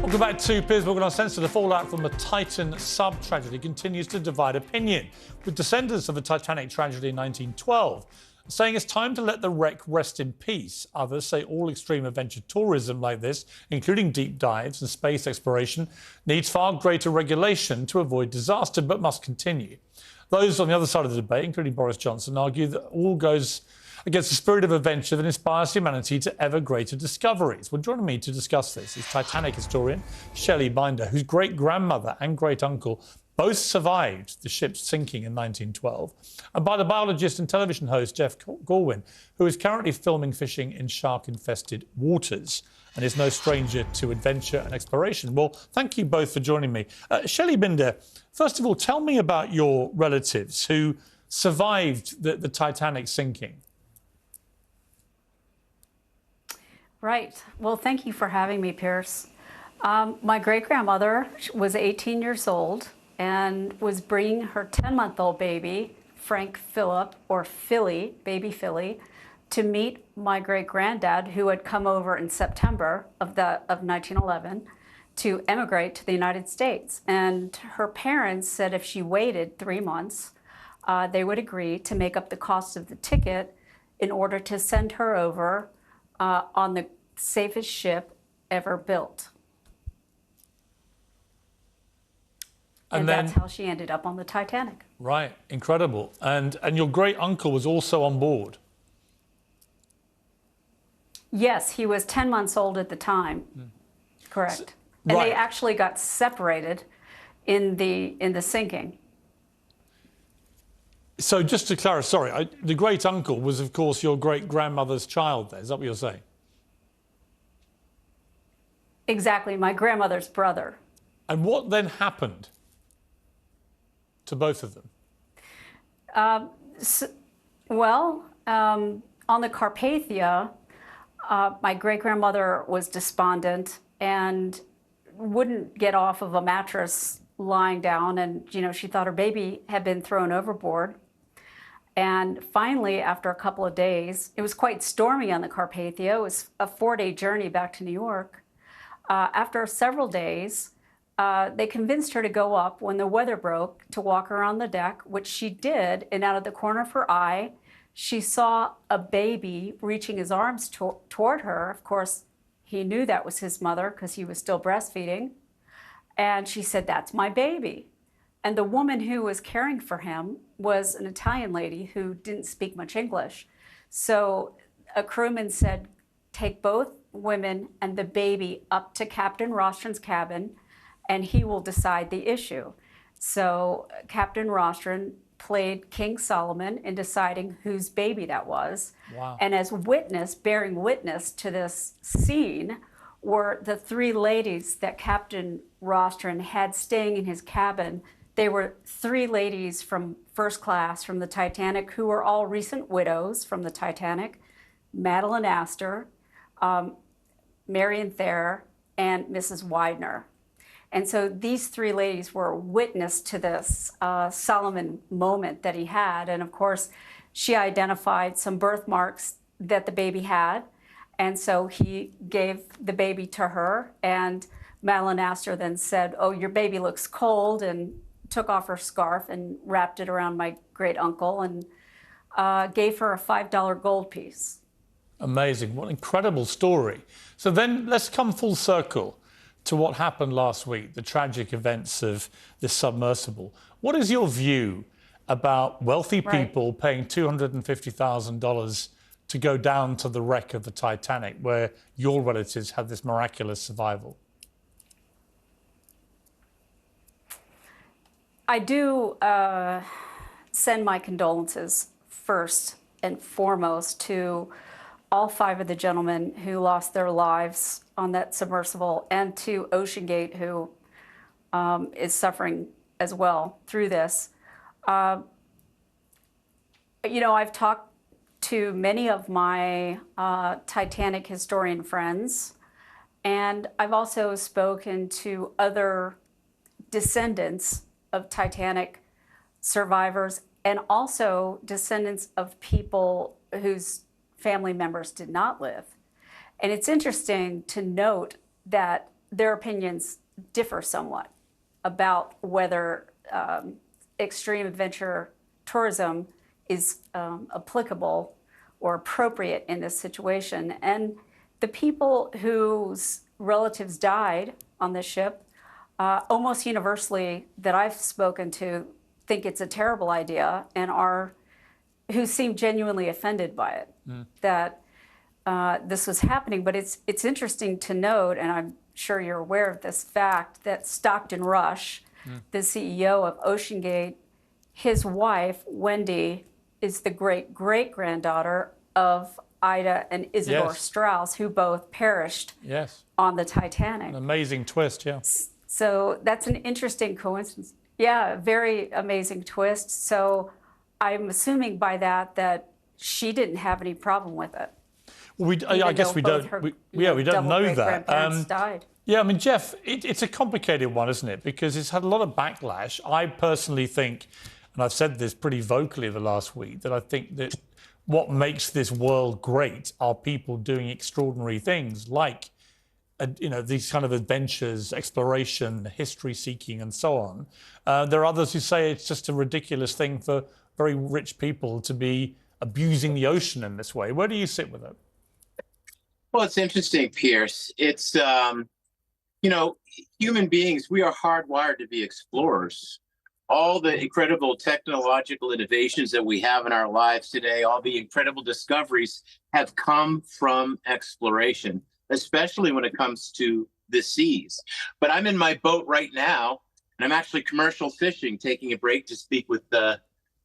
Welcome back to Piers Morgan Uncensored. The fallout from the Titan sub-tragedy continues to divide opinion, with descendants of the Titanic tragedy in 1912 saying it's time to let the wreck rest in peace. Others say all extreme adventure tourism like this, including deep dives and space exploration, needs far greater regulation to avoid disaster, but must continue. Those on the other side of the debate, including Boris Johnson, argue that all goes against the spirit of adventure that inspires humanity to ever greater discoveries. Well, joining me to discuss this is Titanic historian Shelley Binder, whose great-grandmother and great-uncle both survived the ship's sinking in 1912, and by the biologist and television host Jeff Galwin, who is currently filming fishing in shark-infested waters and is no stranger to adventure and exploration. Well, thank you both for joining me. Shelley Binder, first of all, tell me about your relatives who survived the Titanic sinking. Right. Well, thank you for having me, Piers. My great-grandmother was 18 years old and was bringing her 10-month-old baby, Frank Philip, or Philly, baby Philly, to meet my great-granddad, who had come over in September of 1911 to emigrate to the United States. And her parents said if she waited 3 months, they would agree to make up the cost of the ticket in order to send her over on the safest ship ever built. And that's how she ended up on the Titanic. Right, incredible. And your great uncle was also on board. Yes, he was 10 months old at the time. Correct. And right. They actually got separated in the sinking. So just to clarify, sorry, the great uncle was, of course, your great grandmother's child there. Is that what you're saying? Exactly, my grandmother's brother. And what then happened to both of them? On the Carpathia, my great-grandmother was despondent and wouldn't get off of a mattress lying down, and she thought her baby had been thrown overboard. And finally, after a couple of days, it was quite stormy on the Carpathia. It was a 4-day journey back to New York. After several days, they convinced her to go up when the weather broke to walk around the deck, which she did, and out of the corner of her eye, she saw a baby reaching his arms toward her. Of course, he knew that was his mother because he was still breastfeeding. And she said, "That's my baby." And the woman who was caring for him was an Italian lady who didn't speak much English. So a crewman said, "Take both women and the baby up to Captain Rostron's cabin, and he will decide the issue." So Captain Rostron played King Solomon in deciding whose baby that was. Wow. And as bearing witness to this scene, were the 3 ladies that Captain Rostron had staying in his cabin. They were 3 ladies from first class from the Titanic who were all recent widows from the Titanic: Madeline Astor, Marion Thayer, and Mrs. Widener. And so these 3 ladies were witness to this Solomon moment that he had. And of course, she identified some birthmarks that the baby had. And so he gave the baby to her. And Madeline Astor then said, "Oh, your baby looks cold," and took off her scarf and wrapped it around my great uncle and gave her a $5 gold piece. Amazing. What an incredible story. So then let's come full circle to what happened last week, the tragic events of this submersible. What is your view about wealthy people paying $250,000 to go down to the wreck of the Titanic, where your relatives had this miraculous survival? I do send my condolences first and foremost to all 5 of the gentlemen who lost their lives on that submersible, and to OceanGate, who is suffering as well through this. I've talked to many of my Titanic historian friends, and I've also spoken to other descendants of Titanic survivors, and also descendants of people whose family members did not live. And it's interesting to note that their opinions differ somewhat about whether extreme adventure tourism is applicable or appropriate in this situation. And the people whose relatives died on the ship, almost universally that I've spoken to, think it's a terrible idea and who seem genuinely offended by it, that this was happening. But it's interesting to note, and I'm sure you're aware of this fact, that Stockton Rush, the CEO of OceanGate, his wife, Wendy, is the great-great-granddaughter of Ida and Isidore Strauss, who both perished on the Titanic. An amazing twist, yeah. So that's an interesting coincidence. Yeah, a very amazing twist. So I'm assuming by that she didn't have any problem with it. Well, I guess we don't. We don't know that. Died. Yeah, I mean, Jeff, it's a complicated one, isn't it? Because it's had a lot of backlash. I personally think, and I've said this pretty vocally the last week, that I think that what makes this world great are people doing extraordinary things like, these kind of adventures, exploration, history seeking, and so on. There are others who say it's just a ridiculous thing for very rich people to be abusing the ocean in this way. Where do you sit with it? Well, it's interesting, Pierce. It's, human beings, we are hardwired to be explorers. All the incredible technological innovations that we have in our lives today, all the incredible discoveries have come from exploration, especially when it comes to the seas. But I'm in my boat right now, and I'm actually commercial fishing, taking a break to speak with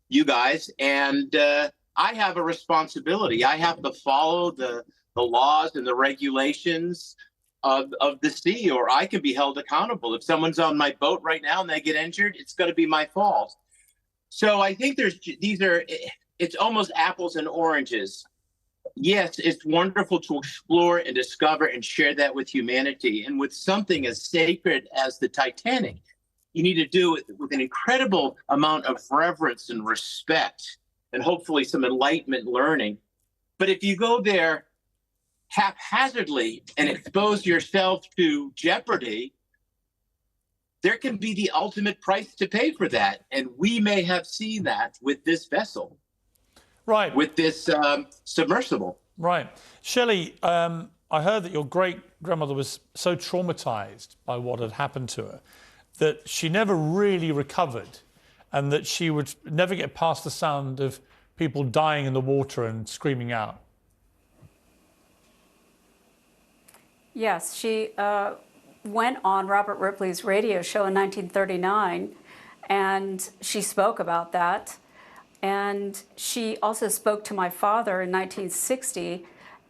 you guys. And I have a responsibility. I have to follow the laws and the regulations of the sea, or I can be held accountable. If someone's on my boat right now and they get injured, it's going to be my fault. So I think it's almost apples and oranges. Yes, it's wonderful to explore and discover and share that with humanity. And with something as sacred as the Titanic, you need to do it with an incredible amount of reverence and respect, and hopefully some enlightenment learning. But if you go there haphazardly and expose yourself to jeopardy, there can be the ultimate price to pay for that. And we may have seen that with this vessel. Right. With this submersible. Right. Shelley, I heard that your great-grandmother was so traumatized by what had happened to her that she never really recovered, and that she would never get past the sound of people dying in the water and screaming out. Yes, she went on Robert Ripley's radio show in 1939, and she spoke about that. And she also spoke to my father in 1960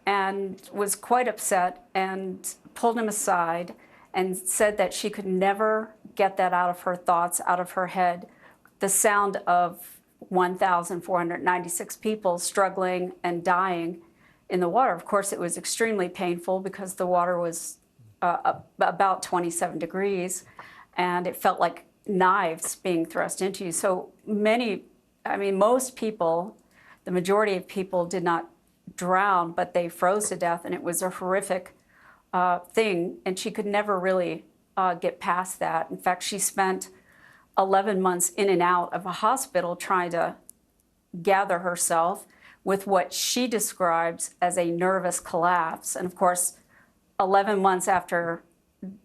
and was quite upset and pulled him aside and said that she could never get that out of her thoughts, out of her head, the sound of 1,496 people struggling and dying in the water. Of course, it was extremely painful because the water was about 27 degrees, and it felt like knives being thrust into you. So most people, the majority of people did not drown, but they froze to death, and it was a horrific thing, and she could never really get past that. In fact, she spent 11 months in and out of a hospital trying to gather herself with what she describes as a nervous collapse. And of course, 11 months after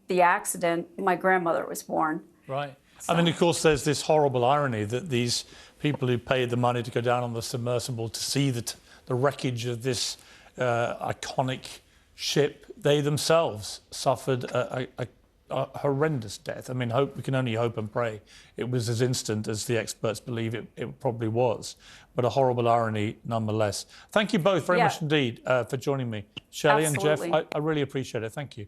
the accident, my grandmother was born. Right. So. I mean, of course, there's this horrible irony that these people who paid the money to go down on the submersible to see the wreckage of this iconic ship, they themselves suffered a horrendous death. I mean, we can only hope and pray it was as instant as the experts believe it probably was, but a horrible irony nonetheless. Thank you both very much indeed for joining me. Shelley and Jeff, I really appreciate it. Thank you.